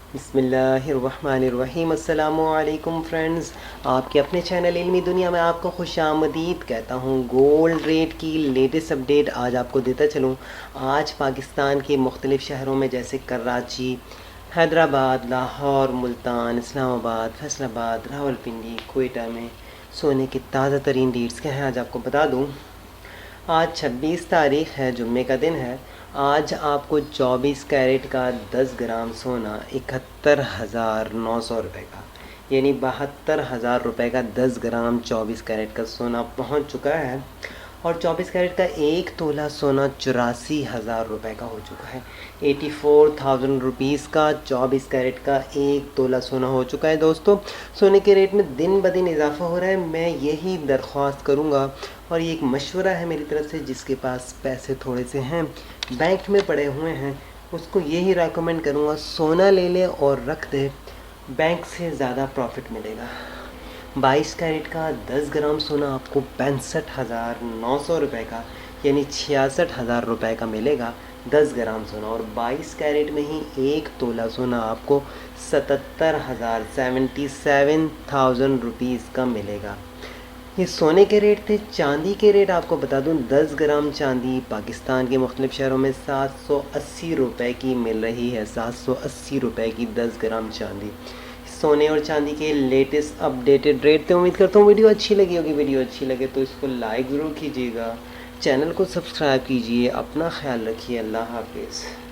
बिस्मिल्लाहिर्रहमानिर्रहीम। अस्सलामुअलैकुम फ्रेंड्स, आपके अपने चैनल इल्मी दुनिया में आपको खुशामदीद कहता हूँ। गोल्ड रेट की लेटेस्ट अपडेट आज आपको देता चलूँ। आज पाकिस्तान के मुख्तलिफ़ शहरों में जैसे कराची, हैदराबाद, लाहौर, मुल्तान, इस्लामाबाद, फैसलाबाद, रावलपिंडी, कोयटा में सोने के ताज़ा तरीन रेट्स क्या हैं आज आपको बता दूँ। आज 26 तारीख़ है, जुम्मे का दिन है। आज आपको 24 कैरेट का 10 ग्राम सोना 71,900 रुपये का, यानी 72,000 रुपये का 10 ग्राम 24 कैरेट का सोना पहुंच चुका है। और 24 कैरेट का एक तोला सोना 84,000 रुपये का हो चुका है। 84,000 रुपीज़ का 24 कैरेट का एक तोला सोना हो चुका है। दोस्तों, सोने के रेट में दिन ब दिन इजाफ़ा हो रहा है। मैं यही दरख्वास्त करूँगा और ये एक मशवरा है मेरी तरफ से, जिसके पास पैसे थोड़े से हैं, बैंक में पड़े हुए हैं, उसको यही रेकमेंड करूँगा, सोना ले ले और रख दे, बैंक से ज़्यादा प्रॉफिट मिलेगा। 22 कैरेट का 10 ग्राम सोना आपको 65,900 रुपये का, यानी 66,000 रुपये का मिलेगा 10 ग्राम सोना। और 22 कैरेट में ही एक तोला सोना आपको 77,000 रुपीज़ का मिलेगा। ये सोने के रेट थे। चांदी के रेट आपको बता दूं, 10 ग्राम चांदी पाकिस्तान के मुख्तलिफ़ शहरों में 780 रुपये की मिल रही है। 780 रुपये की 10 ग्राम चांदी। सोने और चांदी के लेटेस्ट अपडेटेड रेट थे। उम्मीद करता हूँ वीडियो अच्छी लगी होगी। वीडियो अच्छी लगे तो इसको लाइक ज़रूर कीजिएगा, चैनल को सब्सक्राइब कीजिए। अपना ख्याल रखिए। अल्लाह हाफिज़।